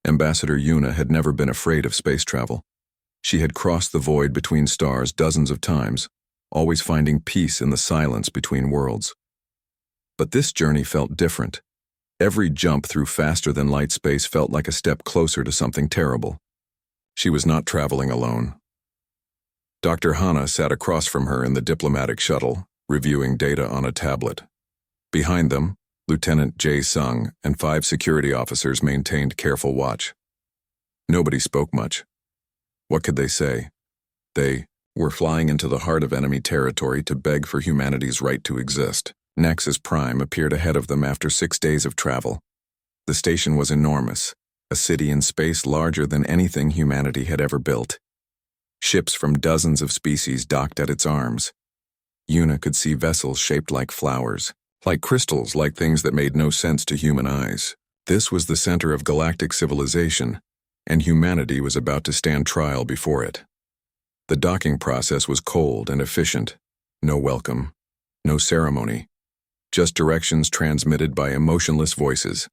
Ambassador Yuna had never been afraid of space travel. She had crossed the void between stars dozens of times, always finding peace in the silence between worlds. But this journey felt different. Every jump through faster-than-light space felt like a step closer to something terrible. She was not traveling alone. Dr. Hana sat across from her in the diplomatic shuttle, reviewing data on a tablet. Behind them, Lieutenant Jae Sung and 5 security officers maintained careful watch. Nobody spoke much. What could they say? They were flying into the heart of enemy territory to beg for humanity's right to exist. Nexus Prime appeared ahead of them after 6 days of travel. The station was enormous, a city in space larger than anything humanity had ever built. Ships from dozens of species docked at its arms. Yuna could see vessels shaped like flowers, like crystals, like things that made no sense to human eyes. This was the center of galactic civilization, and humanity was about to stand trial before it. The docking process was cold and efficient. No welcome, no ceremony, just directions transmitted by emotionless voices.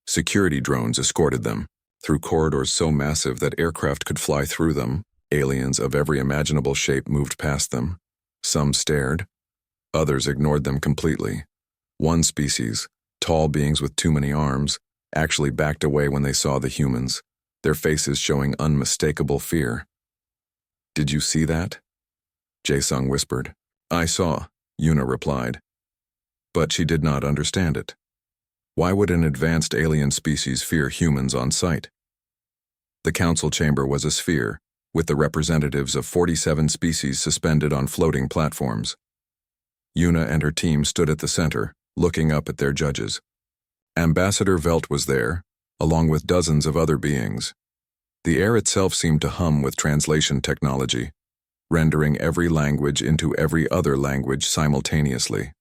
Security drones escorted them through corridors so massive that aircraft could fly through them. Aliens of every imaginable shape moved past them. Some stared, others ignored them completely. One species, tall beings with too many arms, actually backed away when they saw the humans, their faces showing unmistakable fear. "Did you see that?" Jae-sung whispered. "I saw," Yuna replied. But she did not understand it. Why would an advanced alien species fear humans on sight? The council chamber was a sphere, with the representatives of 47 species suspended on floating platforms. Yuna and her team stood at the center, looking up at their judges. Ambassador Velt was there, along with dozens of other beings. The air itself seemed to hum with translation technology, rendering every language into every other language simultaneously.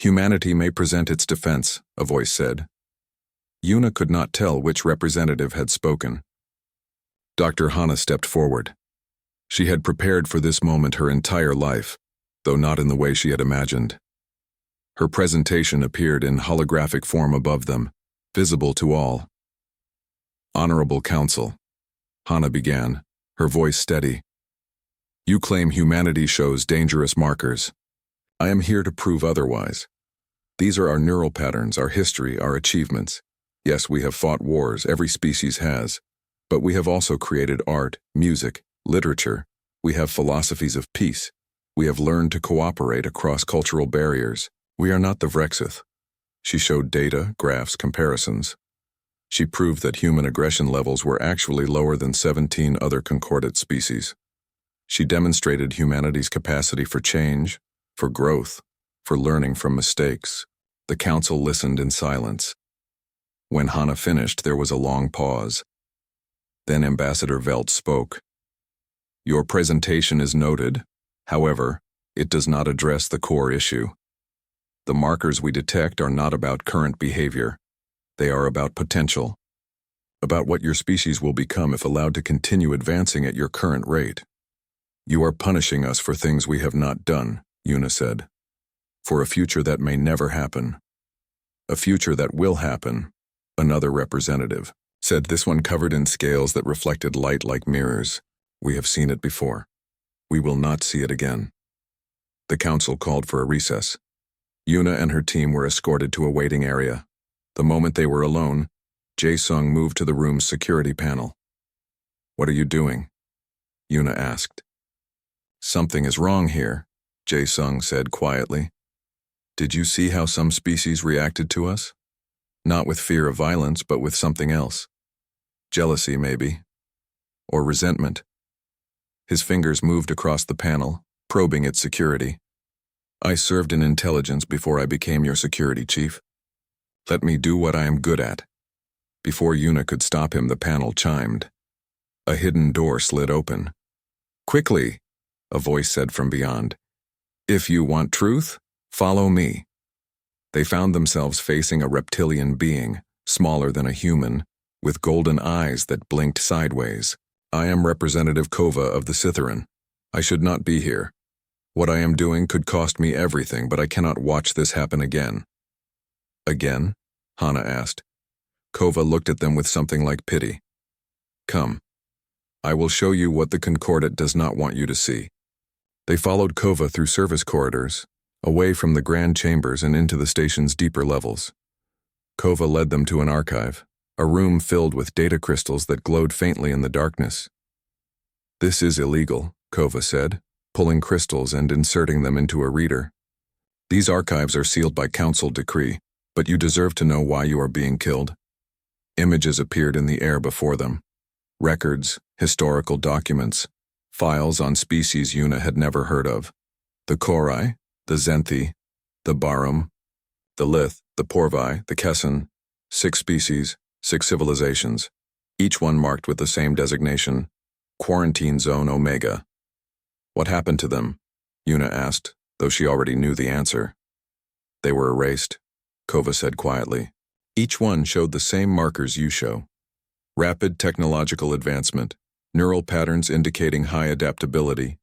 "Humanity may present its defense," a voice said. Yuna could not tell which representative had spoken. Dr. Hana stepped forward. She had prepared for this moment her entire life, though not in the way she had imagined. Her presentation appeared in holographic form above them, visible to all. "Honorable Council," Hana began, her voice steady. "You claim humanity shows dangerous markers. I am here to prove otherwise. These are our neural patterns, our history, our achievements. Yes, we have fought wars, every species has. But we have also created art, music, literature. We have philosophies of peace. We have learned to cooperate across cultural barriers. We are not the Vrexith." She showed data, graphs, comparisons. She proved that human aggression levels were actually lower than 17 other concordate species. She demonstrated humanity's capacity for change, for growth, for learning from mistakes. The council listened in silence. When Hana finished, there was a long pause. Then Ambassador Velt spoke. "Your presentation is noted. However, it does not address the core issue. The markers we detect are not about current behavior. They are about potential. About what your species will become if allowed to continue advancing at your current rate. You are punishing us for things we have not done," Yuna said. "For a future that may never happen. A future that will happen," another representative said, this one covered in scales that reflected light like mirrors. "We have seen it before. We will not see it again." The council called for a recess. Yuna and her team were escorted to a waiting area. The moment they were alone, Jae-sung moved to the room's security panel. "What are you doing?" Yuna asked. "Something is wrong here," Jae-sung said quietly. "Did you see how some species reacted to us? Not with fear of violence, but with something else. Jealousy, maybe. Or resentment." His fingers moved across the panel, probing its security. "I served in intelligence before I became your security chief. Let me do what I am good at." Before Yuna could stop him, the panel chimed. A hidden door slid open. "Quickly," a voice said from beyond. "If you want truth, follow me." They found themselves facing a reptilian being, smaller than a human, with golden eyes that blinked sideways. "I am Representative Kova of the Scytherin. I should not be here. What I am doing could cost me everything, but I cannot watch this happen again." "Again?" Hana asked. Kova looked at them with something like pity. Come. I will show you what the Concordat does not want you to see. They followed Kova through service corridors, away from the grand chambers and into the station's deeper levels. Kova led them to an archive, a room filled with data crystals that glowed faintly in the darkness. This is illegal, Kova said, pulling crystals and inserting them into a reader. These archives are sealed by council decree, but you deserve to know why you are being killed. Images appeared in the air before them. Records, historical documents, files on species Yuna had never heard of. The Korai, the Zenthi, the Barum, the Lith, the Porvai, the Kesson, 6 species, 6 civilizations, each one marked with the same designation, Quarantine Zone Omega. What happened to them? Yuna asked, though she already knew the answer. They were erased, Kova said quietly. Each one showed the same markers you show. Rapid technological advancement, neural patterns indicating high adaptability,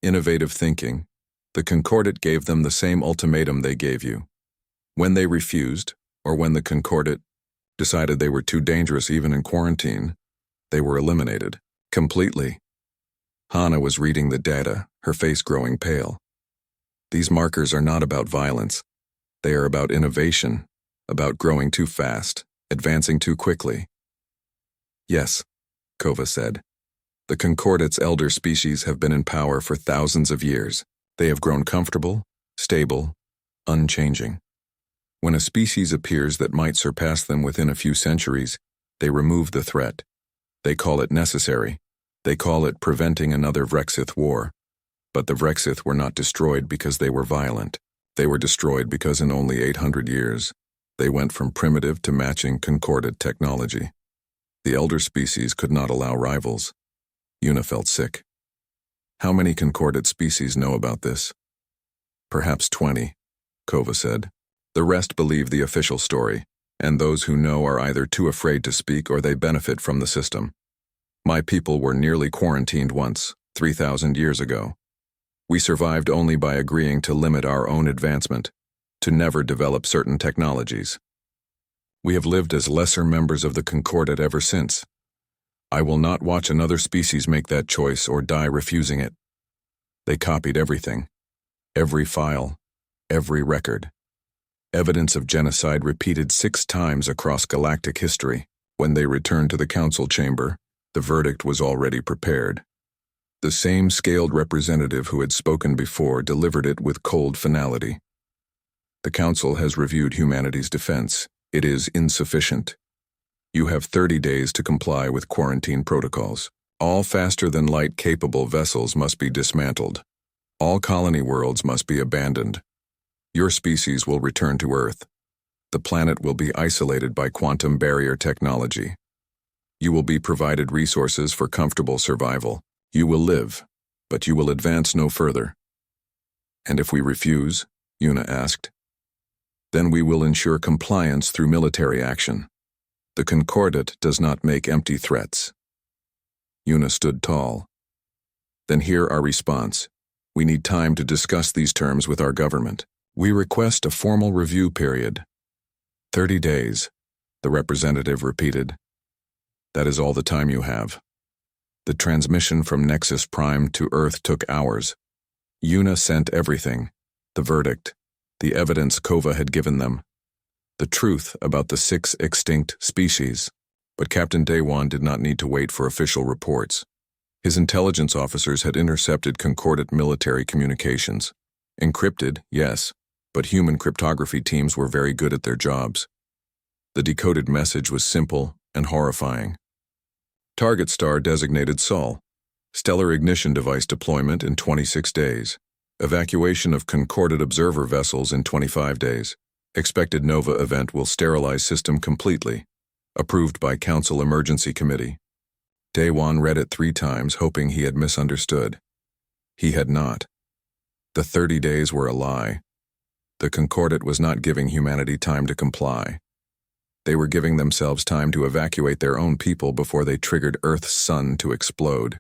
innovative thinking. The Concordat gave them the same ultimatum they gave you. When they refused, or when the Concordat decided they were too dangerous even in quarantine, they were eliminated, completely. Hana was reading the data, her face growing pale. These markers are not about violence. They are about innovation, about growing too fast, advancing too quickly. Yes, Kova said. The Concordat's elder species have been in power for thousands of years. They have grown comfortable, stable, unchanging. When a species appears that might surpass them within a few centuries, they remove the threat. They call it necessary. They call it preventing another Vrexith war. But the Vrexith were not destroyed because they were violent. They were destroyed because in only 800 years, they went from primitive to matching Concordat technology. The elder species could not allow rivals. Yuna felt sick. How many Concordat species know about this? Perhaps 20, Kova said. The rest believe the official story, and those who know are either too afraid to speak or they benefit from the system. My people were nearly quarantined once, 3,000 years ago. We survived only by agreeing to limit our own advancement, to never develop certain technologies. We have lived as lesser members of the Concordat ever since. I will not watch another species make that choice or die refusing it. They copied everything, every file, every record. Evidence of genocide repeated 6 times across galactic history. When they returned to the council chamber, the verdict was already prepared. The same scaled representative who had spoken before delivered it with cold finality. The council has reviewed humanity's defense. It is insufficient. You have 30 days to comply with quarantine protocols. All faster-than-light capable vessels must be dismantled. All colony worlds must be abandoned. Your species will return to Earth. The planet will be isolated by quantum barrier technology. You will be provided resources for comfortable survival. You will live, but you will advance no further. And if we refuse, Yuna asked, then we will ensure compliance through military action. The Concordat does not make empty threats. Yuna stood tall. Then hear our response. We need time to discuss these terms with our government. We request a formal review period. 30 days, the representative repeated. That is all the time you have. The transmission from Nexus Prime to Earth took hours. Yuna sent everything, the verdict, the evidence Kova had given them, the truth about the 6 extinct species. But Captain Daewon did not need to wait for official reports. His intelligence officers had intercepted Concordat military communications. Encrypted, yes, but human cryptography teams were very good at their jobs. The decoded message was simple and horrifying. Target star designated Sol. Stellar ignition device deployment in 26 days. Evacuation of Concordat observer vessels in 25 days. Expected Nova event will sterilize system completely. Approved by Council Emergency Committee. Daewon read it 3 times, hoping he had misunderstood. He had not. The 30 days were a lie. The Concordat was not giving humanity time to comply. They were giving themselves time to evacuate their own people before they triggered Earth's sun to explode.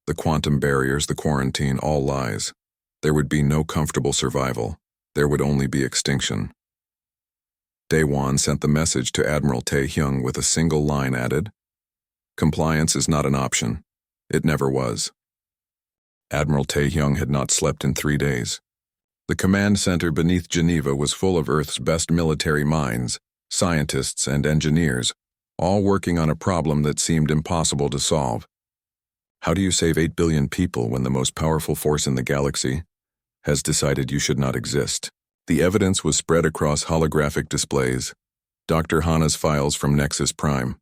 The quantum barriers, the quarantine, all lies. There would be no comfortable survival. There would only be extinction. Daewon sent the message to Admiral Tae-hyung with a single line added, "Compliance is not an option. It never was." Admiral Tae-hyung had not slept in 3 days. The command center beneath Geneva was full of Earth's best military minds, scientists and engineers, all working on a problem that seemed impossible to solve. How do you save 8 billion people when the most powerful force in the galaxy has decided you should not exist? The evidence was spread across holographic displays, Dr. Hana's files from Nexus Prime,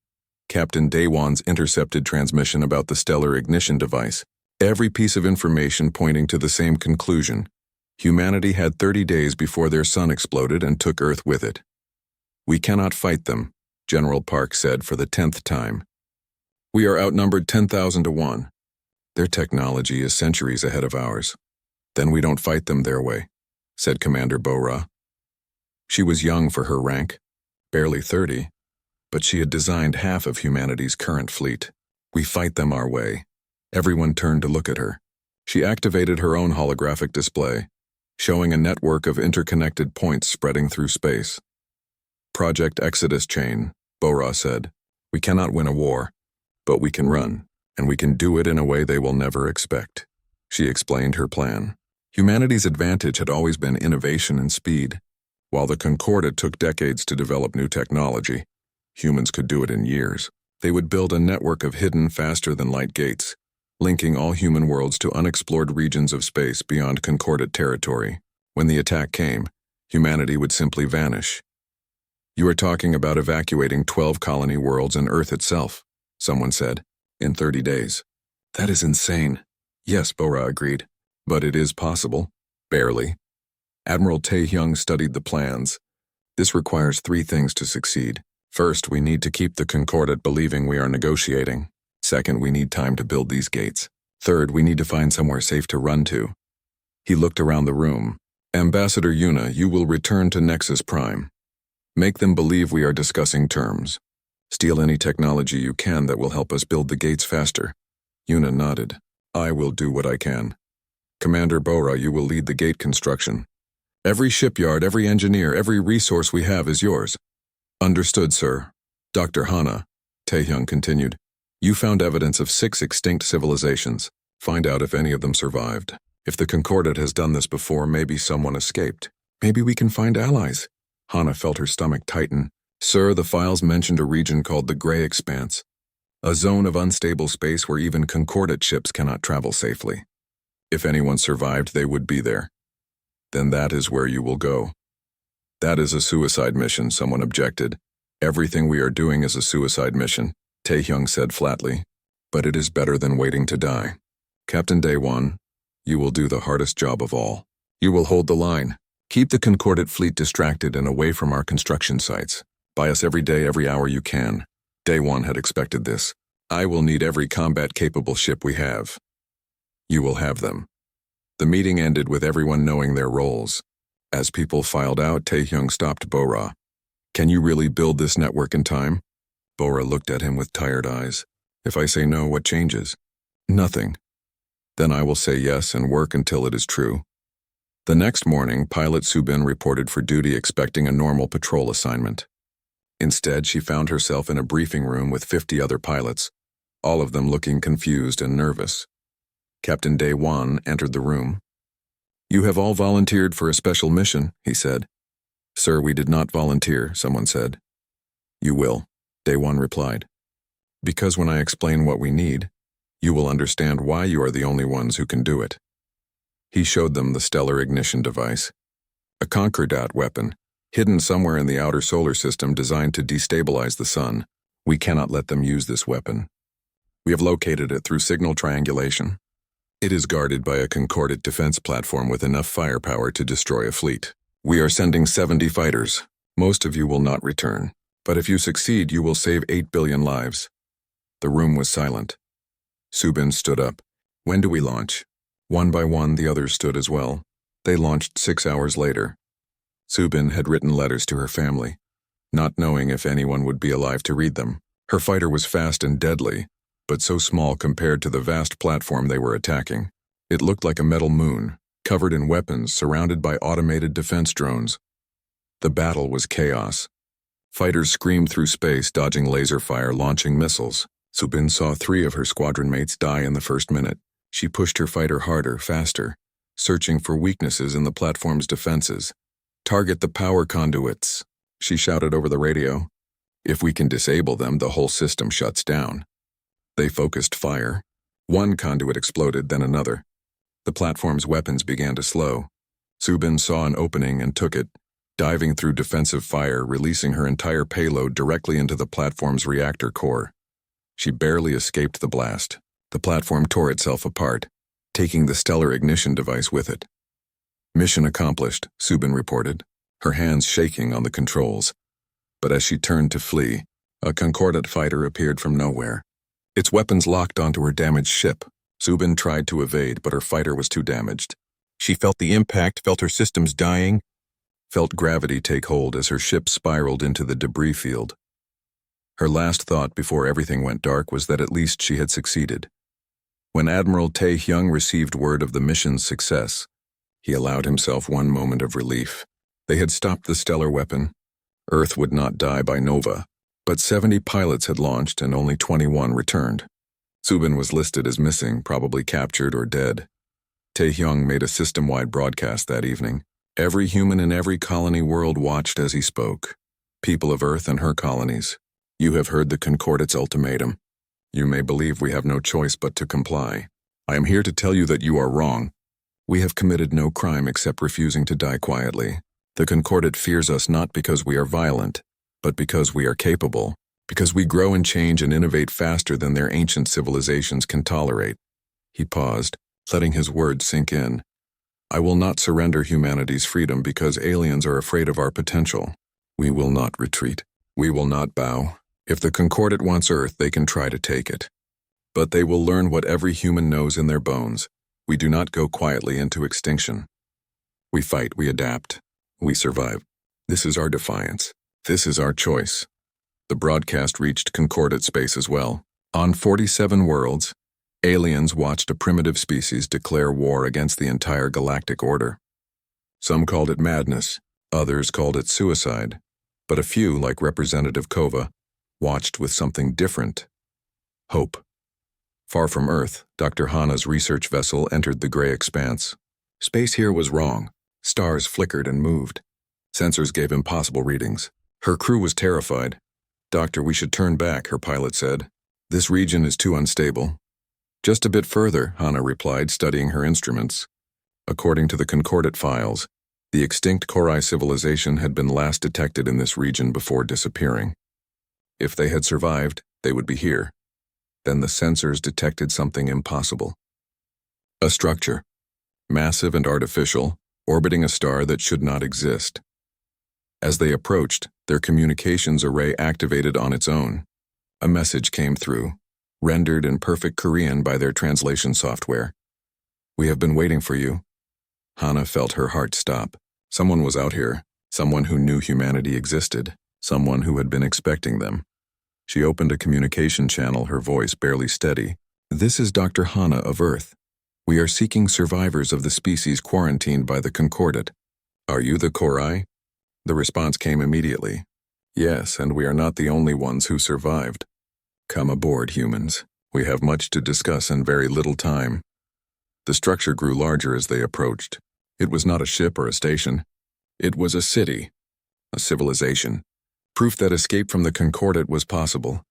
Captain Daewon's intercepted transmission about the stellar ignition device, every piece of information pointing to the same conclusion. Humanity had 30 days before their sun exploded and took Earth with it. "We cannot fight them," General Park said for the 10th time. "We are outnumbered 10,000 to 1. Their technology is centuries ahead of ours. Then we don't fight them their way," said Commander Bo-Ra. She was young for her rank, barely 30, but she had designed half of humanity's current fleet. "We fight them our way." Everyone turned to look at her. She activated her own holographic display, showing a network of interconnected points spreading through space. "Project Exodus Chain," Bo-Ra said. "We cannot win a war, but we can run, and we can do it in a way they will never expect." She explained her plan. Humanity's advantage had always been innovation and speed. While the Concordat took decades to develop new technology, humans could do it in years. They would build a network of hidden, faster-than-light gates, linking all human worlds to unexplored regions of space beyond Concordat territory. When the attack came, humanity would simply vanish. "You are talking about evacuating 12 colony worlds and Earth itself," someone said, "in 30 days. "That is insane." "Yes," Bo-Ra agreed. "But it is possible." "Barely." Admiral Tae-hyung studied the plans. "This requires 3 things to succeed. First, we need to keep the Concordat believing we are negotiating. Second, we need time to build these gates. Third, we need to find somewhere safe to run to." He looked around the room. "Ambassador Yuna, you will return to Nexus Prime. Make them believe we are discussing terms. Steal any technology you can that will help us build the gates faster." Yuna nodded. "I will do what I can. Commander Bo-Ra, you will lead the gate construction. Every shipyard, every engineer, every resource we have is yours." "Understood, sir." "Dr. Hana," Tae-hyung continued, "you found evidence of 6 extinct civilizations. Find out if any of them survived. If the Concordat has done this before, maybe someone escaped. Maybe we can find allies." Hana felt her stomach tighten. "Sir, the files mentioned a region called the Gray Expanse, a zone of unstable space where even Concordat ships cannot travel safely. If anyone survived, they would be there. Then that is where you will go." "That is a suicide mission," someone objected. "Everything we are doing is a suicide mission," Tae-hyung said flatly. "But it is better than waiting to die. Captain Daewon, you will do the hardest job of all. You will hold the line. Keep the Concordat fleet distracted and away from our construction sites. Buy us every day, every hour you can." Daewon had expected this. "I will need every combat-capable ship we have." "You will have them." The meeting ended with everyone knowing their roles. As people filed out, Tae-hyung stopped Bo-Ra. "Can you really build this network in time?" Bo-Ra looked at him with tired eyes. "If I say no, what changes?" "Nothing." "Then I will say yes and work until it is true." The next morning, pilot Subin reported for duty expecting a normal patrol assignment. Instead, she found herself in a briefing room with 50 other pilots, all of them looking confused and nervous. Captain Daewon entered the room. "You have all volunteered for a special mission," he said. "Sir, we did not volunteer," someone said. "You will," Daewon replied. "Because when I explain what we need, you will understand why you are the only ones who can do it." He showed them the stellar ignition device, a Concordat weapon, hidden somewhere in the outer solar system designed to destabilize the sun. "We cannot let them use this weapon. We have located it through signal triangulation. It is guarded by a Concordat defense platform with enough firepower to destroy a fleet. We are sending 70 fighters. Most of you will not return. But if you succeed, you will save 8 billion lives." The room was silent. Subin stood up. "When do we launch?" One by one, the others stood as well. They launched 6 hours later. Subin had written letters to her family, not knowing if anyone would be alive to read them. Her fighter was fast and deadly, but so small compared to the vast platform they were attacking. It looked like a metal moon, covered in weapons, surrounded by automated defense drones. The battle was chaos. Fighters screamed through space, dodging laser fire, launching missiles. Subin saw 3 of her squadron mates die in the first minute. She pushed her fighter harder, faster, searching for weaknesses in the platform's defenses. "Target the power conduits," she shouted over the radio. "If we can disable them, the whole system shuts down." They focused fire. One conduit exploded, then another. The platform's weapons began to slow. Subin saw an opening and took it, diving through defensive fire, releasing her entire payload directly into the platform's reactor core. She barely escaped the blast. The platform tore itself apart, taking the stellar ignition device with it. "Mission accomplished," Subin reported, her hands shaking on the controls. But as she turned to flee, a Concordat fighter appeared from nowhere. Its weapons locked onto her damaged ship. Subin tried to evade, but her fighter was too damaged. She felt the impact, felt her systems dying, felt gravity take hold as her ship spiraled into the debris field. Her last thought before everything went dark was that at least she had succeeded. When Admiral Tae-hyung received word of the mission's success, he allowed himself one moment of relief. They had stopped the stellar weapon. Earth would not die by nova, but 70 pilots had launched and only 21 returned. Subin was listed as missing, probably captured or dead. Tae-hyung made a system-wide broadcast that evening. Every human in every colony world watched as he spoke. "People of Earth and her colonies, you have heard the Concordat's ultimatum. You may believe we have no choice but to comply. I am here to tell you that you are wrong. We have committed no crime except refusing to die quietly. The Concordat fears us not because we are violent, but because we are capable, because we grow and change and innovate faster than their ancient civilizations can tolerate." He paused, letting his words sink in. "I will not surrender humanity's freedom because aliens are afraid of our potential. We will not retreat. We will not bow. If the Concordat wants Earth, they can try to take it. But they will learn what every human knows in their bones. We do not go quietly into extinction. We fight, we adapt, we survive. This is our defiance. This is our choice." The broadcast reached Concordat space as well. On 47 worlds, aliens watched a primitive species declare war against the entire galactic order. Some called it madness, others called it suicide, but a few, like Representative Kova, watched with something different: hope. Far from Earth, Dr. Hana's research vessel entered the gray expanse. Space here was wrong. Stars flickered and moved. Sensors gave impossible readings. Her crew was terrified. "Doctor, we should turn back," her pilot said. "This region is too unstable." "Just a bit further," Hana replied, studying her instruments. According to the Concordat files, the extinct Korai civilization had been last detected in this region before disappearing. If they had survived, they would be here. Then the sensors detected something impossible. A structure, massive and artificial, orbiting a star that should not exist. As they approached, their communications array activated on its own. A message came through, rendered in perfect Korean by their translation software. "We have been waiting for you." Hana felt her heart stop. Someone was out here, someone who knew humanity existed, someone who had been expecting them. She opened a communication channel, her voice barely steady. "This is Dr. Hana of Earth. We are seeking survivors of the species quarantined by the Concordat. Are you the Korai?" The response came immediately. "Yes, and we are not the only ones who survived. Come aboard, humans. We have much to discuss in very little time." The structure grew larger as they approached. It was not a ship or a station. It was a city, a civilization. Proof that escape from the Concordat was possible.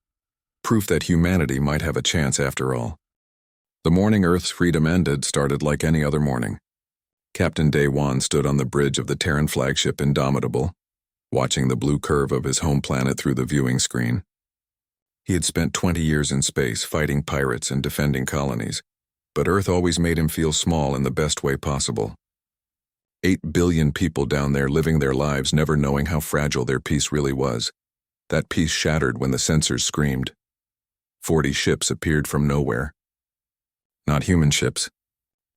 Proof that humanity might have a chance after all. The morning Earth's freedom ended started like any other morning. Captain Daewon stood on the bridge of the Terran flagship Indomitable, watching the blue curve of his home planet through the viewing screen. He had spent 20 years in space fighting pirates and defending colonies, but Earth always made him feel small in the best way possible. 8 billion people down there living their lives never knowing how fragile their peace really was. That peace shattered when the sensors screamed. 40 ships appeared from nowhere. Not human ships.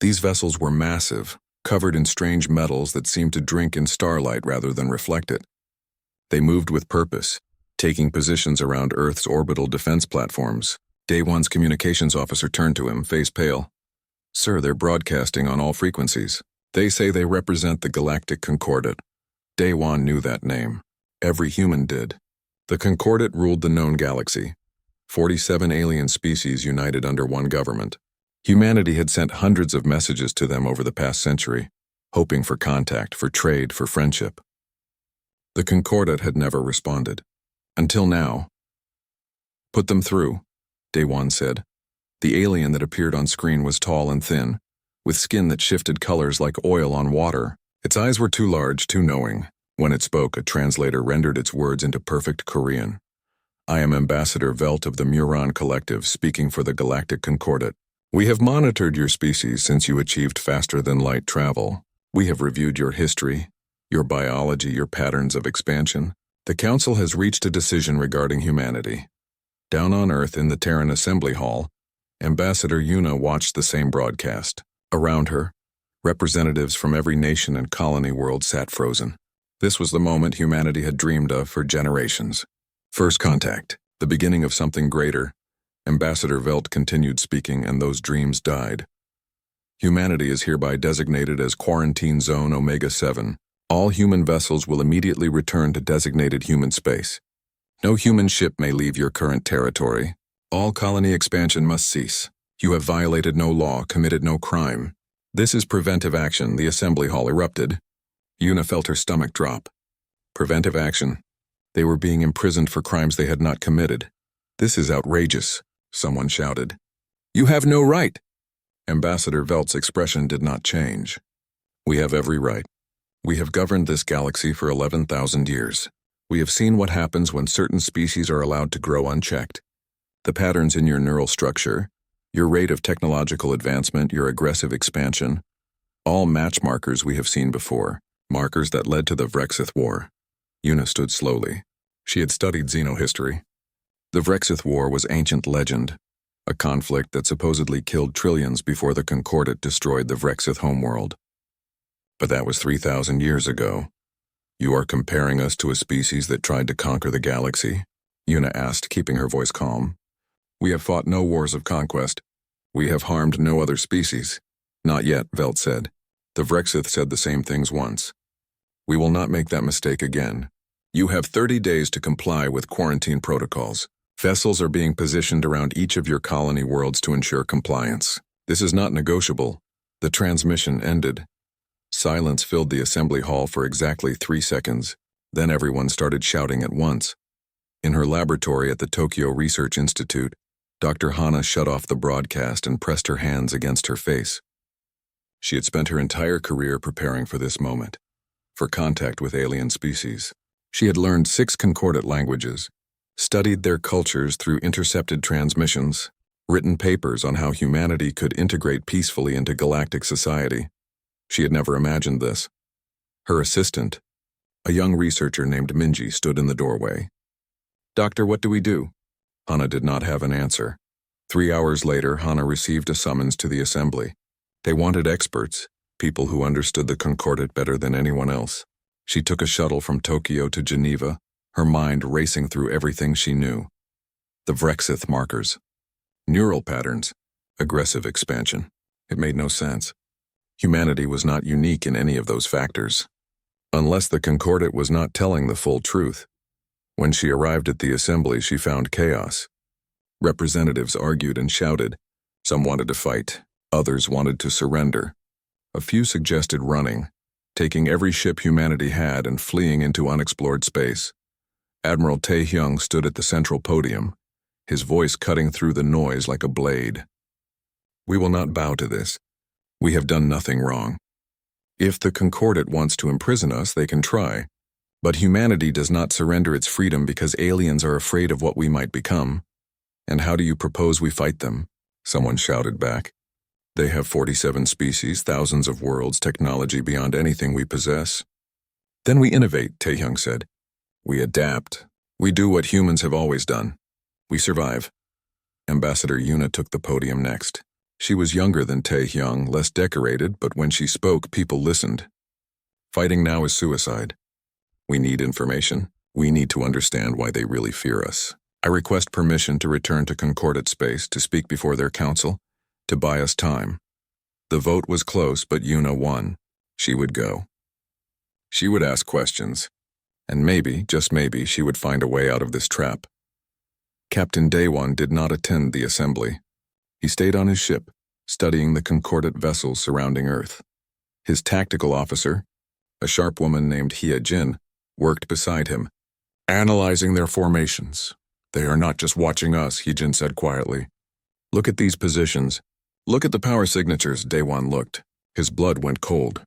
These vessels were massive, covered in strange metals that seemed to drink in starlight rather than reflect it. They moved with purpose, taking positions around Earth's orbital defense platforms. Daewon's communications officer turned to him, face pale. "Sir, they're broadcasting on all frequencies. They say they represent the Galactic Concordat. Daewon knew that name. Every human did. The Concordat ruled the known galaxy. 47 alien species united under one government. Humanity had sent hundreds of messages to them over the past century, hoping for contact, for trade, for friendship. The Concordat had never responded. Until now. "Put them through," Daewon said. The alien that appeared on screen was tall and thin, with skin that shifted colors like oil on water. Its eyes were too large, too knowing. When it spoke, a translator rendered its words into perfect Korean. "I am Ambassador Velt of the Muron Collective, speaking for the Galactic Concordat. We have monitored your species since you achieved faster-than-light travel. We have reviewed your history, your biology, your patterns of expansion. The Council has reached a decision regarding humanity." Down on Earth in the Terran Assembly Hall, Ambassador Yuna watched the same broadcast. Around her, representatives from every nation and colony world sat frozen. This was the moment humanity had dreamed of for generations. First contact, the beginning of something greater. Ambassador Velt continued speaking, and those dreams died. Humanity is hereby designated as Quarantine Zone Omega-7. All human vessels will immediately return to designated human space. No human ship may leave your current territory. All colony expansion must cease. You have violated no law, committed no crime. This is preventive action. The assembly hall erupted. Yuna felt her stomach drop. Preventive action. They were being imprisoned for crimes they had not committed. "This is outrageous," someone shouted. "You have no right." Ambassador Velt's expression did not change. "We have every right. We have governed this galaxy for 11,000 years. We have seen what happens when certain species are allowed to grow unchecked. The patterns in your neural structure, your rate of technological advancement, your aggressive expansion, all match markers we have seen before, markers that led to the HFY War." Yuna stood slowly. She had studied xenohistory. The HFY War was ancient legend, a conflict that supposedly killed trillions before the Concordat destroyed the HFY homeworld. But that was 3,000 years ago. "You are comparing us to a species that tried to conquer the galaxy?" Yuna asked, keeping her voice calm. "We have fought no wars of conquest. We have harmed no other species." "Not yet," Velt said. "The Vrexith said the same things once. We will not make that mistake again. You have 30 days to comply with quarantine protocols. Vessels are being positioned around each of your colony worlds to ensure compliance. This is not negotiable." The transmission ended. Silence filled the assembly hall for exactly 3 seconds. Then everyone started shouting at once. In her laboratory at the Tokyo Research Institute, Dr. Hana shut off the broadcast and pressed her hands against her face. She had spent her entire career preparing for this moment, for contact with alien species. She had learned 6 Concordat languages, studied their cultures through intercepted transmissions, written papers on how humanity could integrate peacefully into galactic society. She had never imagined this. Her assistant, a young researcher named Minji, stood in the doorway. "Doctor, what do we do?" Hana did not have an answer. 3 hours later, Hana received a summons to the assembly. They wanted experts, people who understood the Concordat better than anyone else. She took a shuttle from Tokyo to Geneva, her mind racing through everything she knew. The Vrexith markers, neural patterns, aggressive expansion. It made no sense. Humanity was not unique in any of those factors. Unless the Concordat was not telling the full truth. When she arrived at the assembly, she found chaos. Representatives argued and shouted. Some wanted to fight, others wanted to surrender. A few suggested running, taking every ship humanity had and fleeing into unexplored space. Admiral Taehyung stood at the central podium, his voice cutting through the noise like a blade. "We will not bow to this. We have done nothing wrong. If the Concordat wants to imprison us, they can try. But humanity does not surrender its freedom because aliens are afraid of what we might become. And how do you propose we fight them?" Someone shouted back. "They have 47 species, thousands of worlds, technology beyond anything we possess." "Then we innovate," Taehyung said. "We adapt. We do what humans have always done. We survive." Ambassador Yuna took the podium next. She was younger than Taehyung, less decorated, but when she spoke, people listened. "Fighting now is suicide. We need information. We need to understand why they really fear us. I request permission to return to Concordat space to speak before their council, to buy us time." The vote was close, but Yuna won. She would go. She would ask questions, and maybe, just maybe, she would find a way out of this trap. Captain Daywan did not attend the assembly. He stayed on his ship, studying the concordant vessels surrounding Earth. His tactical officer, a sharp woman named Hia Jin, worked beside him, analyzing their formations. They are not just watching us, Hijin said quietly. Look at these positions. Look at the power signatures, Daywan looked. His blood went cold.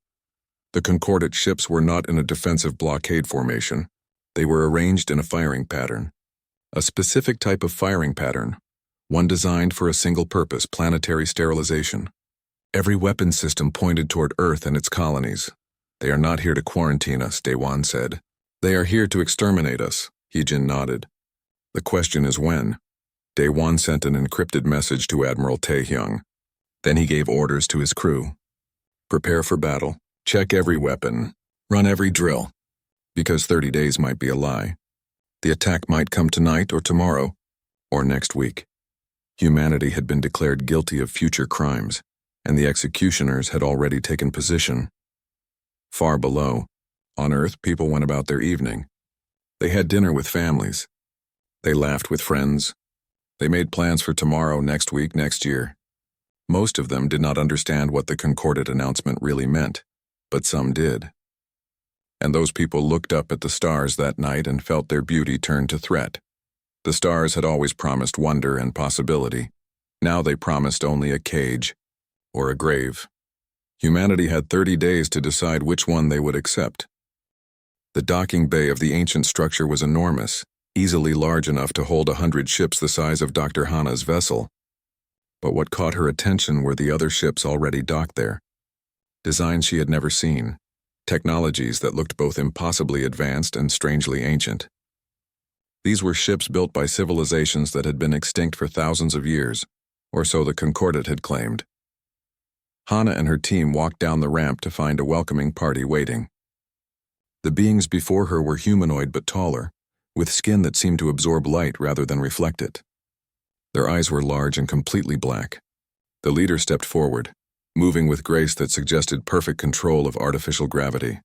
The concordant ships were not in a defensive blockade formation. They were arranged in a firing pattern. A specific type of firing pattern, one designed for a single-purpose planetary sterilization. Every weapon system pointed toward Earth and its colonies. They are not here to quarantine us, Daywan said. They are here to exterminate us, Hijin nodded. The question is when. Daywan sent an encrypted message to Admiral Taehyung. Then he gave orders to his crew. Prepare for battle. Check every weapon. Run every drill. Because 30 days might be a lie. The attack might come tonight or tomorrow, or next week. Humanity had been declared guilty of future crimes, and the executioners had already taken position. Far below, on Earth, people went about their evening. They had dinner with families. They laughed with friends. They made plans for tomorrow, next week, next year. Most of them did not understand what the concordant announcement really meant, but some did. And those people looked up at the stars that night and felt their beauty turn to threat. The stars had always promised wonder and possibility. Now they promised only a cage, or a grave. Humanity had 30 days to decide which one they would accept. The docking bay of the ancient structure was enormous, easily large enough to hold 100 ships the size of Dr. Hana's vessel. But what caught her attention were the other ships already docked there. Designs she had never seen. Technologies that looked both impossibly advanced and strangely ancient. These were ships built by civilizations that had been extinct for thousands of years, or so the concordant had claimed. Hana and her team walked down the ramp to find a welcoming party waiting. The beings before her were humanoid but taller, with skin that seemed to absorb light rather than reflect it. Their eyes were large and completely black. The leader stepped forward, moving with grace that suggested perfect control of artificial gravity.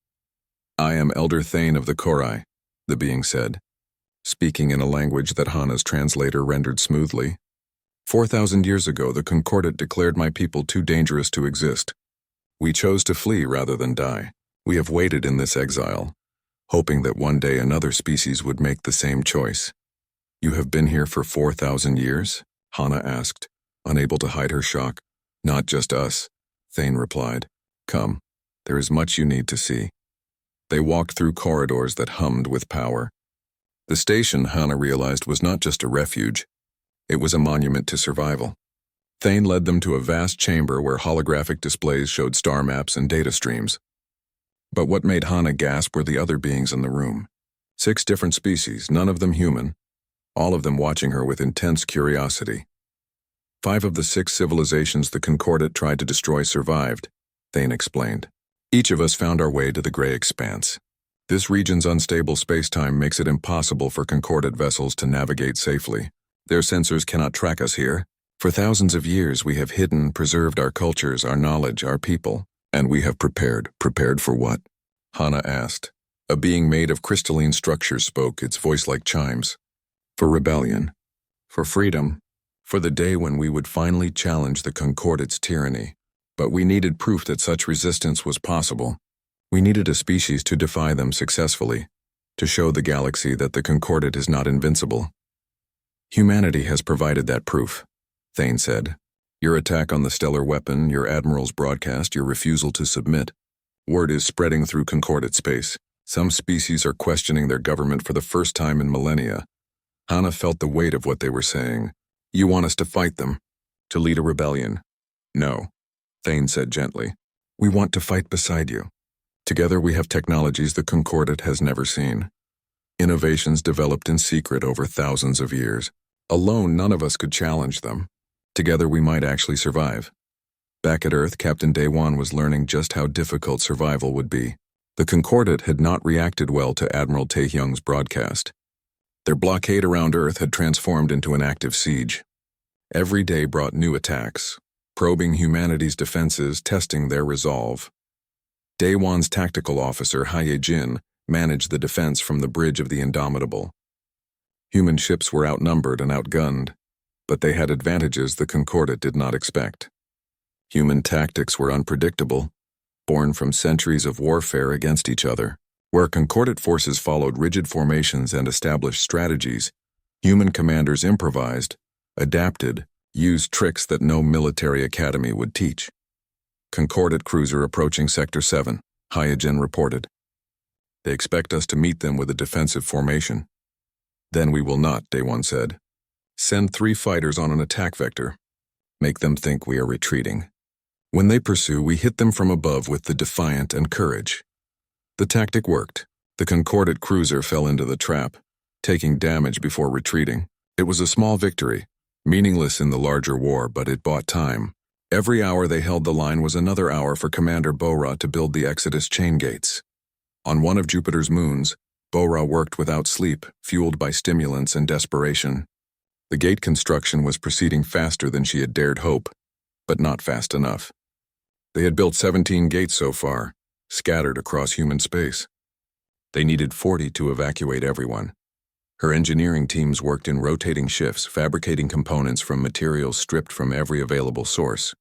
I am Elder Thane of the Korai, the being said, speaking in a language that Hana's translator rendered smoothly. 4,000 years ago, the concordant declared my people too dangerous to exist. We chose to flee rather than die. We have waited in this exile, hoping that one day another species would make the same choice. You have been here for 4,000 years? Hana asked, unable to hide her shock. Not just us, Thane replied. Come, there is much you need to see. They walked through corridors that hummed with power. The station, Hana realized, was not just a refuge. It was a monument to survival. Thane led them to a vast chamber where holographic displays showed star maps and data streams. But what made Hana gasp were the other beings in the room. 6 different species, none of them human, all of them watching her with intense curiosity. 5 of the 6 civilizations the concordant tried to destroy survived, Thane explained. Each of us found our way to the gray expanse. This region's unstable space-time makes it impossible for concordant vessels to navigate safely. Their sensors cannot track us here. For thousands of years we have hidden, preserved our cultures, our knowledge, our people. And we have prepared. Prepared for what? Hana asked. A being made of crystalline structures spoke, its voice like chimes. For rebellion. For freedom. For the day when we would finally challenge the concordant's tyranny. But we needed proof that such resistance was possible. We needed a species to defy them successfully, to show the galaxy that the concordant is not invincible. Humanity has provided that proof, Thane said. Your attack on the stellar weapon, your admiral's broadcast, your refusal to submit. Word is spreading through concordant space. Some species are questioning their government for the first time in millennia. Hana felt the weight of what they were saying. You want us to fight them? To lead a rebellion? No, Thane said gently. We want to fight beside you. Together we have technologies the concordant has never seen. Innovations developed in secret over thousands of years. Alone, none of us could challenge them. Together we might actually survive. Back at Earth, Captain Daywan was learning just how difficult survival would be. The concordant had not reacted well to Admiral Taehyung's broadcast. Their blockade around Earth had transformed into an active siege. Every day brought new attacks, probing humanity's defenses, testing their resolve. Daewon's tactical officer, Haye-jin, managed the defense from the bridge of the Indomitable. Human ships were outnumbered and outgunned, but they had advantages the Concordat did not expect. Human tactics were unpredictable, born from centuries of warfare against each other. Where Concordat forces followed rigid formations and established strategies, human commanders improvised, adapted, used tricks that no military academy would teach. Concordat cruiser approaching Sector 7, Haye-jin reported. They expect us to meet them with a defensive formation. Then we will not, Daewon said. Send 3 fighters on an attack vector. Make them think we are retreating. When they pursue, we hit them from above with the Defiant and Courage. The tactic worked. The Concordat cruiser fell into the trap, taking damage before retreating. It was a small victory, meaningless in the larger war, but it bought time. Every hour they held the line was another hour for Commander Bora to build the Exodus chain gates. On one of Jupiter's moons, Bora worked without sleep, fueled by stimulants and desperation. The gate construction was proceeding faster than she had dared hope, but not fast enough. They had built 17 gates so far, scattered across human space. They needed 40 to evacuate everyone. Her engineering teams worked in rotating shifts, fabricating components from materials stripped from every available source.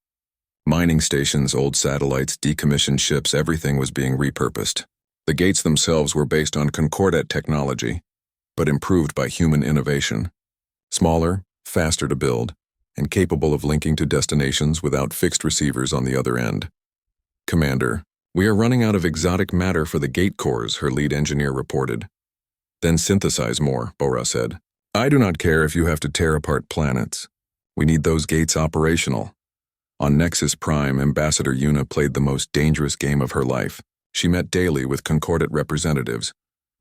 Mining stations, old satellites, decommissioned ships, everything was being repurposed. The gates themselves were based on Concordat technology, but improved by human innovation. Smaller, faster to build, and capable of linking to destinations without fixed receivers on the other end. Commander, we are running out of exotic matter for the gate cores, her lead engineer reported. Then synthesize more, Bora said. I do not care if you have to tear apart planets. We need those gates operational. On Nexus Prime, Ambassador Yuna played the most dangerous game of her life. She met daily with Concordat representatives,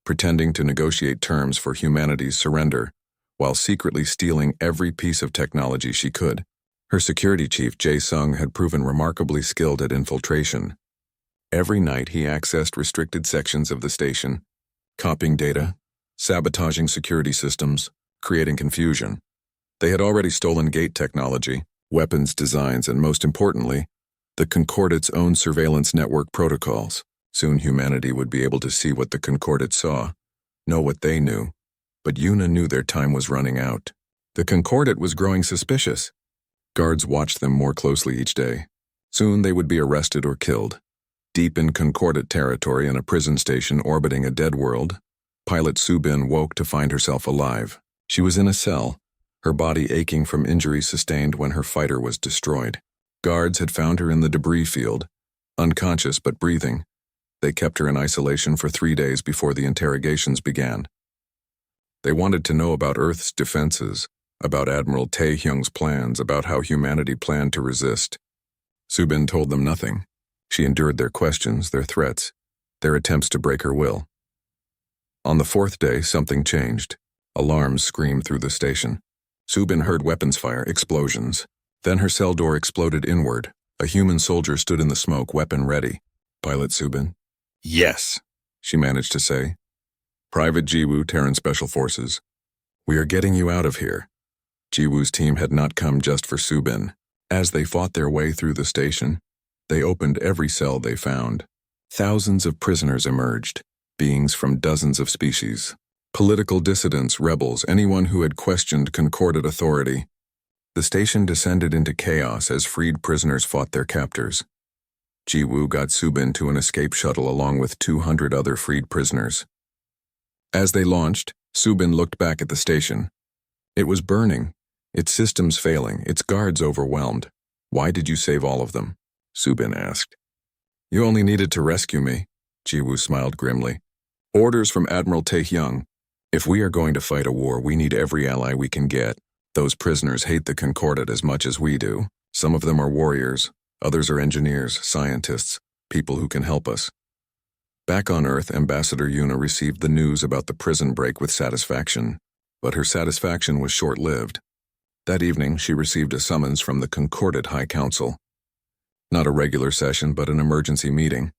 pretending to negotiate terms for humanity's surrender, while secretly stealing every piece of technology she could. Her security chief, Jae-sung, had proven remarkably skilled at infiltration. Every night he accessed restricted sections of the station, copying data, sabotaging security systems, creating confusion. They had already stolen gate technology, weapons designs, and most importantly, the Concordat's own surveillance network protocols. Soon humanity would be able to see what the Concordat saw, know what they knew. But Yuna knew their time was running out. The Concordat was growing suspicious. Guards watched them more closely each day. Soon they would be arrested or killed. Deep in Concordat territory in a prison station orbiting a dead world, pilot Subin woke to find herself alive. She was in a cell, her body aching from injuries sustained when her fighter was destroyed. Guards had found her in the debris field, unconscious but breathing. They kept her in isolation for 3 days before the interrogations began. They wanted to know about Earth's defenses, about Admiral Taehyung's plans, about how humanity planned to resist. Subin told them nothing. She endured their questions, their threats, their attempts to break her will. On the 4th day, something changed. Alarms screamed through the station. Subin heard weapons fire, explosions. Then her cell door exploded inward. A human soldier stood in the smoke, weapon ready. Pilot Subin? Yes, she managed to say. Private Jiwoo, Terran Special Forces. We are getting you out of here. Jiwoo's team had not come just for Subin. As they fought their way through the station, they opened every cell they found. Thousands of prisoners emerged, beings from dozens of species. Political dissidents, rebels, anyone who had questioned Concordat authority. The station descended into chaos as freed prisoners fought their captors. Jiwoo got Subin to an escape shuttle along with 200 other freed prisoners. As they launched, Subin looked back at the station. It was burning, its systems failing, its guards overwhelmed. Why did you save all of them? Subin asked. You only needed to rescue me, Jiwoo smiled grimly. Orders from Admiral Taehyung. If we are going to fight a war, we need every ally we can get. Those prisoners hate the Concordat as much as we do. Some of them are warriors, others are engineers, scientists, people who can help us. Back on Earth, Ambassador Yuna received the news about the prison break with satisfaction, but her satisfaction was short-lived. That evening, she received a summons from the Concordat High Council. Not a regular session, but an emergency meeting.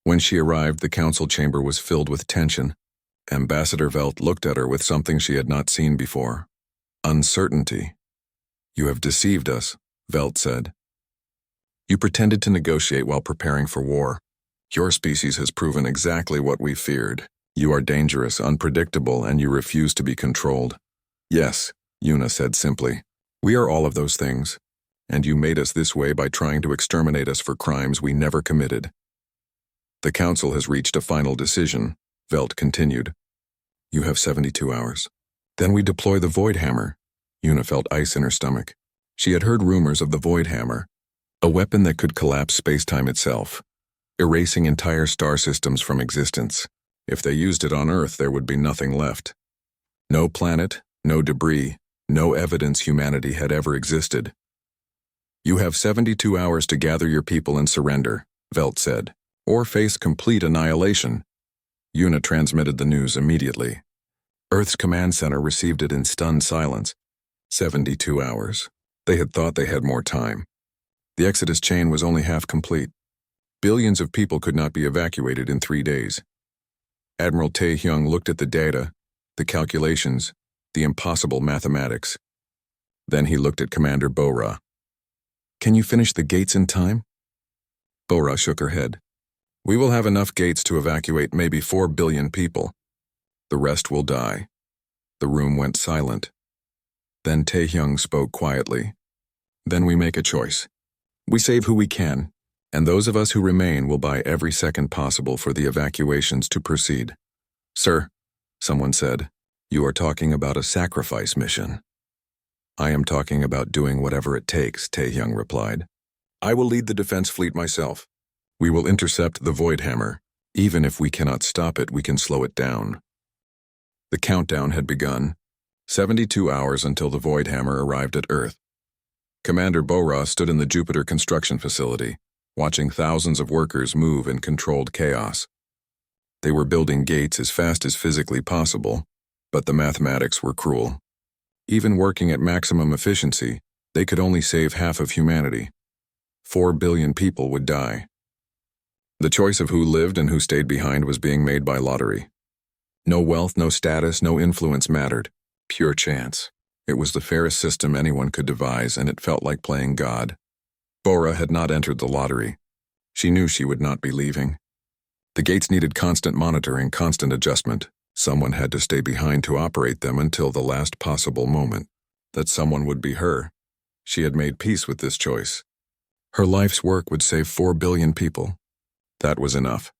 When she arrived, the council chamber was filled with tension. Ambassador Velt looked at her with something she had not seen before. Uncertainty. You have deceived us, Velt said. You pretended to negotiate while preparing for war. Your species has proven exactly what we feared. You are dangerous, unpredictable, and you refuse to be controlled. Yes, Yuna said simply. We are all of those things. And you made us this way by trying to exterminate us for crimes we never committed. The Council has reached a final decision, Velt continued. You have 72 hours. Then we deploy the Void Hammer. Yuna felt ice in her stomach. She had heard rumors of the Void Hammer, a weapon that could collapse space-time itself, erasing entire star systems from existence. If they used it on Earth, there would be nothing left. No planet, no debris, no evidence humanity had ever existed. You have 72 hours to gather your people and surrender, Velt said, or face complete annihilation. Yuna transmitted the news immediately. Earth's command center received it in stunned silence. 72 hours. They had thought they had more time. The Exodus chain was only half complete. Billions of people could not be evacuated in 3 days. Admiral Tae-hyung looked at the data, the calculations, the impossible mathematics. Then he looked at Commander Bo-ra. Can you finish the gates in time? Bo-ra shook her head. We will have enough gates to evacuate maybe 4 billion people. The rest will die. The room went silent. Then Tae-hyung spoke quietly. Then we make a choice. We save who we can, and those of us who remain will buy every second possible for the evacuations to proceed. Sir, someone said, you are talking about a sacrifice mission. I am talking about doing whatever it takes, Tae-hyung replied. I will lead the defense fleet myself. We will intercept the Void Hammer. Even if we cannot stop it, we can slow it down. The countdown had begun. 72 hours until the Void Hammer arrived at Earth. Commander Bo-ra stood in the Jupiter construction facility, watching thousands of workers move in controlled chaos. They were building gates as fast as physically possible, but the mathematics were cruel. Even working at maximum efficiency, they could only save half of humanity. 4 billion people would die. The choice of who lived and who stayed behind was being made by lottery. No wealth, no status, no influence mattered. Pure chance. It was the fairest system anyone could devise, and it felt like playing God. Bo-ra had not entered the lottery. She knew she would not be leaving. The gates needed constant monitoring, constant adjustment. Someone had to stay behind to operate them until the last possible moment. That someone would be her. She had made peace with this choice. Her life's work would save 4 billion people. That was enough.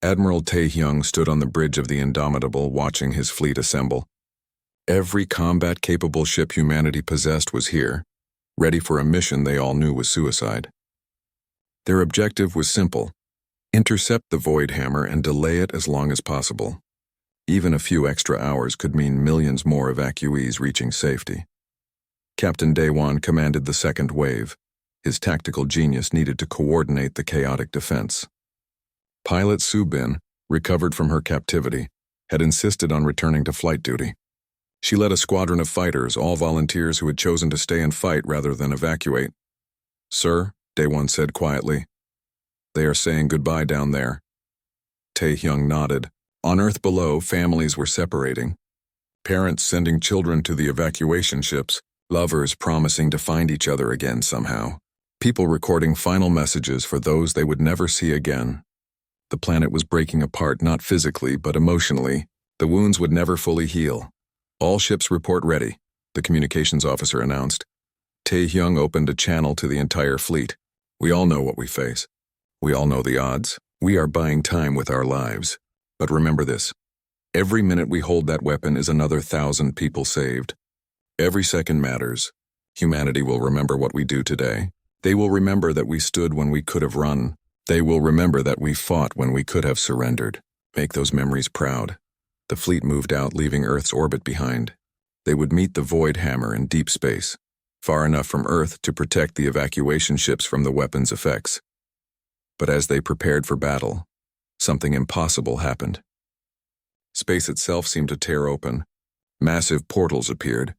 Admiral Tae-hyung stood on the bridge of the Indomitable watching his fleet assemble. Every combat-capable ship humanity possessed was here, ready for a mission they all knew was suicide. Their objective was simple: intercept the Void Hammer and delay it as long as possible. Even a few extra hours could mean millions more evacuees reaching safety. Captain Daewon commanded the second wave. His tactical genius needed to coordinate the chaotic defense. Pilot Su-bin, recovered from her captivity, had insisted on returning to flight duty. She led a squadron of fighters, all volunteers who had chosen to stay and fight rather than evacuate. Sir, Daewon said quietly, they are saying goodbye down there. Tae-hyung nodded. On Earth below, families were separating. Parents sending children to the evacuation ships, lovers promising to find each other again somehow. People recording final messages for those they would never see again. The planet was breaking apart, not physically, but emotionally. The wounds would never fully heal. All ships report ready, the communications officer announced. Tae-hyung opened a channel to the entire fleet. We all know what we face. We all know the odds. We are buying time with our lives. But remember this. Every minute we hold that weapon is another 1,000 people saved. Every second matters. Humanity will remember what we do today. They will remember that we stood when we could have run. They will remember that we fought when we could have surrendered. Make those memories proud. The fleet moved out, leaving Earth's orbit behind. They would meet the Void Hammer in deep space, far enough from Earth to protect the evacuation ships from the weapon's effects. But as they prepared for battle, something impossible happened. Space itself seemed to tear open. Massive portals appeared,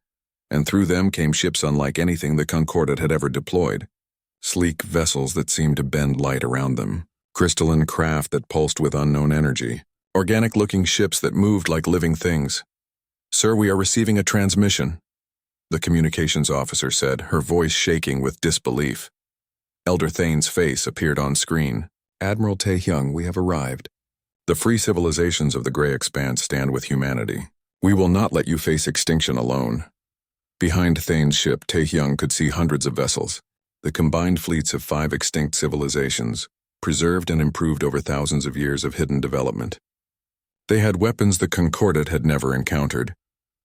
and through them came ships unlike anything the Concordat had ever deployed. Sleek vessels that seemed to bend light around them, crystalline craft that pulsed with unknown energy, organic-looking ships that moved like living things. Sir, we are receiving a transmission, the communications officer said, her voice shaking with disbelief. Elder Thane's face appeared on screen. Admiral Taehyung, we have arrived. The free civilizations of the Gray Expanse stand with humanity. We will not let you face extinction alone. Behind Thane's ship, Taehyung could see hundreds of vessels, the combined fleets of 5 extinct civilizations, preserved and improved over thousands of years of hidden development. They had weapons the Concordat had never encountered,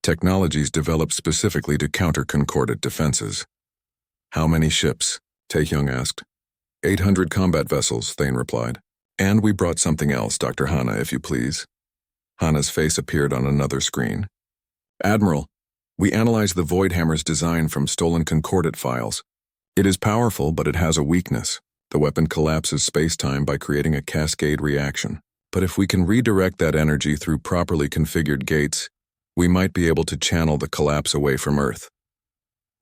technologies developed specifically to counter Concordat defenses. How many ships? Taehyung asked. 800 combat vessels, Thane replied. And we brought something else, Dr. Hana, if you please. Hana's face appeared on another screen. Admiral, we analyzed the Voidhammer's design from stolen Concordat files. It is powerful, but it has a weakness. The weapon collapses space-time by creating a cascade reaction. But if we can redirect that energy through properly configured gates, we might be able to channel the collapse away from Earth.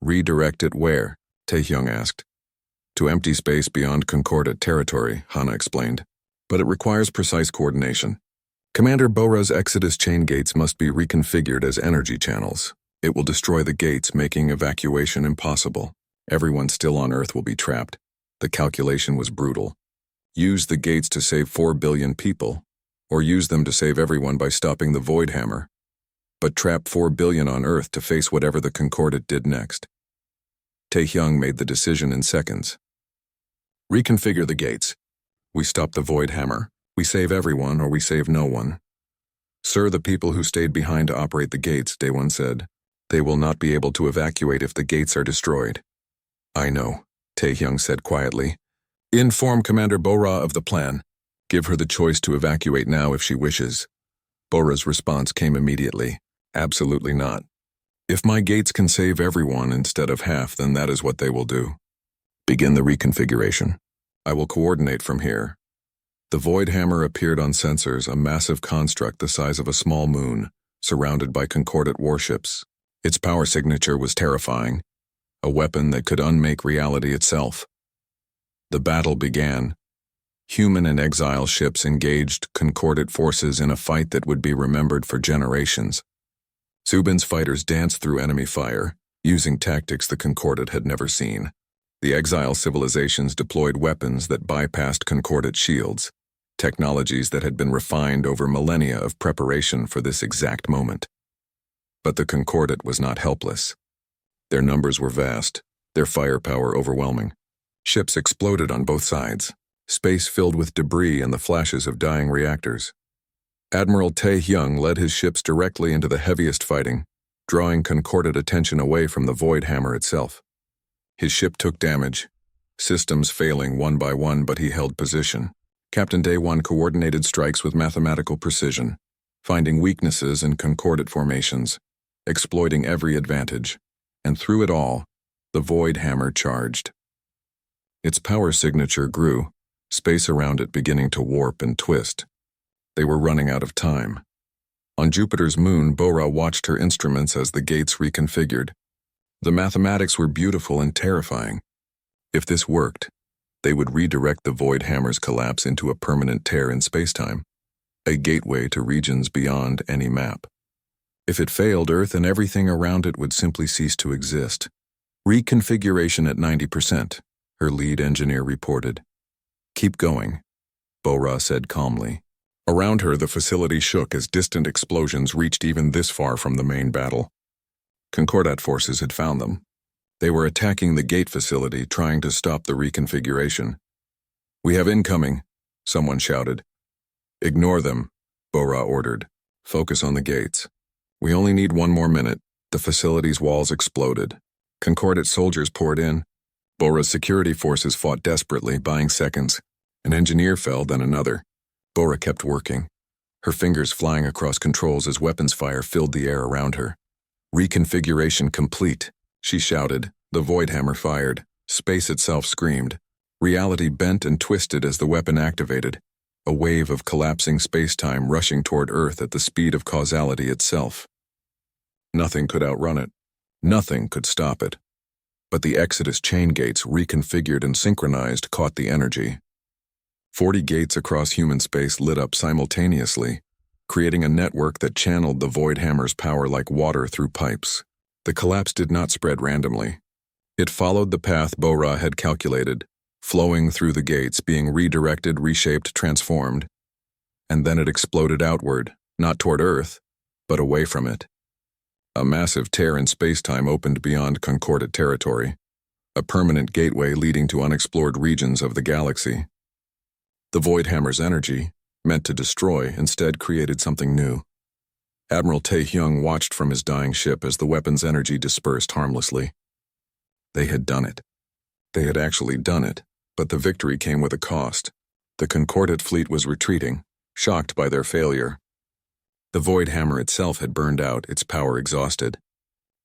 Redirect it where? Taehyung asked. To empty space beyond Concordat territory, Hana explained. But it requires precise coordination. Commander Bora's Exodus chain gates must be reconfigured as energy channels. It will destroy the gates, making evacuation impossible. Everyone still on Earth will be trapped. The calculation was brutal. Use the gates to save 4 billion people, or use them to save everyone by stopping the Voidhammer. But trap 4 billion on Earth to face whatever the Concordat did next. Taehyung made the decision in seconds. Reconfigure the gates. We stop the Voidhammer. We save everyone, or we save no one. Sir, the people who stayed behind to operate the gates, Daewon said. They will not be able to evacuate if the gates are destroyed. I know, Taehyung said quietly. Inform Commander Bora of the plan. Give her the choice to evacuate now if she wishes. Bora's response came immediately. Absolutely not. If my gates can save everyone instead of half, then that is what they will do. Begin the reconfiguration. I will coordinate from here. The Voidhammer appeared on sensors, a massive construct the size of a small moon, surrounded by Concordat warships. Its power signature was terrifying, a weapon that could unmake reality itself. The battle began. Human and exile ships engaged Concordat forces in a fight that would be remembered for generations. Zubin's fighters danced through enemy fire, using tactics the Concordat had never seen. The exile civilizations deployed weapons that bypassed Concordat shields, technologies that had been refined over millennia of preparation for this exact moment. But the Concordat was not helpless. Their numbers were vast, their firepower overwhelming. Ships exploded on both sides, space filled with debris and the flashes of dying reactors. Admiral Taehyung led his ships directly into the heaviest fighting, drawing Concordat attention away from the Voidhammer itself. His ship took damage, systems failing one by one, but he held position. Captain Daewon coordinated strikes with mathematical precision, finding weaknesses in Concordat formations, exploiting every advantage, and through it all, the Voidhammer charged. Its power signature grew, space around it beginning to warp and twist. They were running out of time. On Jupiter's moon, Bora watched her instruments as the gates reconfigured. The mathematics were beautiful and terrifying. If this worked, they would redirect the Voidhammer's collapse into a permanent tear in spacetime, a gateway to regions beyond any map. If it failed, Earth and everything around it would simply cease to exist. Reconfiguration at 90%, her lead engineer reported. Keep going, Bora said calmly. Around her, the facility shook as distant explosions reached even this far from the main battle. Concordat forces had found them. They were attacking the gate facility, trying to stop the reconfiguration. We have incoming, someone shouted. Ignore them, Bora ordered. Focus on the gates. We only need 1 more minute. The facility's walls exploded. Concordat soldiers poured in. Bora's security forces fought desperately, buying seconds. An engineer fell, then another. Bora kept working, her fingers flying across controls as weapons fire filled the air around her. Reconfiguration complete, she shouted. The Voidhammer fired. Space itself screamed. Reality bent and twisted as the weapon activated, a wave of collapsing space-time rushing toward Earth at the speed of causality itself. Nothing could outrun it. Nothing could stop it. But the Exodus chain gates, reconfigured and synchronized, caught the energy. 40 gates across human space lit up simultaneously, creating a network that channeled the Voidhammer's power like water through pipes. The collapse did not spread randomly. It followed the path Bora had calculated, flowing through the gates, being redirected, reshaped, transformed. And then it exploded outward, not toward Earth, but away from it. A massive tear in space-time opened beyond concorded territory, a permanent gateway leading to unexplored regions of the galaxy. The Voidhammer's energy, meant to destroy, instead created something new. Admiral Tae-hyung watched from his dying ship as the weapon's energy dispersed harmlessly. They had done it. They had actually done it, but the victory came with a cost. The Concordate fleet was retreating, shocked by their failure. The Voidhammer itself had burned out, its power exhausted.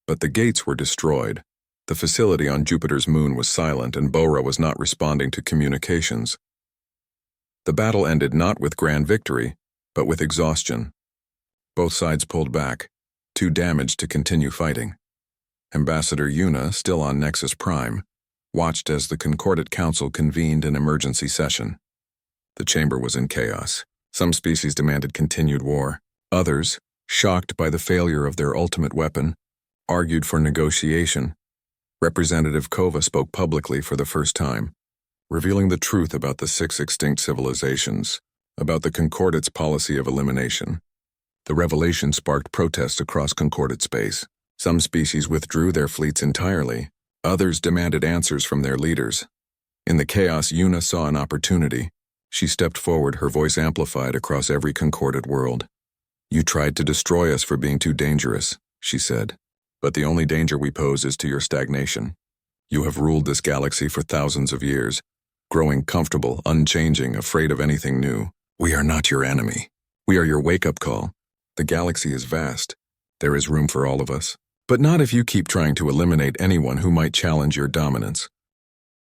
But the gates were destroyed. The facility on Jupiter's moon was silent, and Bora was not responding to communications. The battle ended not with grand victory, but with exhaustion. Both sides pulled back, too damaged to continue fighting. Ambassador Yuna, still on Nexus Prime, watched as the Concordate Council convened an emergency session. The chamber was in chaos. Some species demanded continued war. Others, shocked by the failure of their ultimate weapon, argued for negotiation. Representative Kova spoke publicly for the first time, revealing the truth about the 6 extinct civilizations, about the Concordate's policy of elimination. The revelation sparked protests across Concordate space. Some species withdrew their fleets entirely. Others demanded answers from their leaders. In the chaos, Yuna saw an opportunity. She stepped forward, her voice amplified across every Concordate world. "You tried to destroy us for being too dangerous," she said. "But the only danger we pose is to your stagnation. You have ruled this galaxy for thousands of years, growing comfortable, unchanging, afraid of anything new. We are not your enemy. We are your wake-up call. The galaxy is vast. There is room for all of us. But not if you keep trying to eliminate anyone who might challenge your dominance.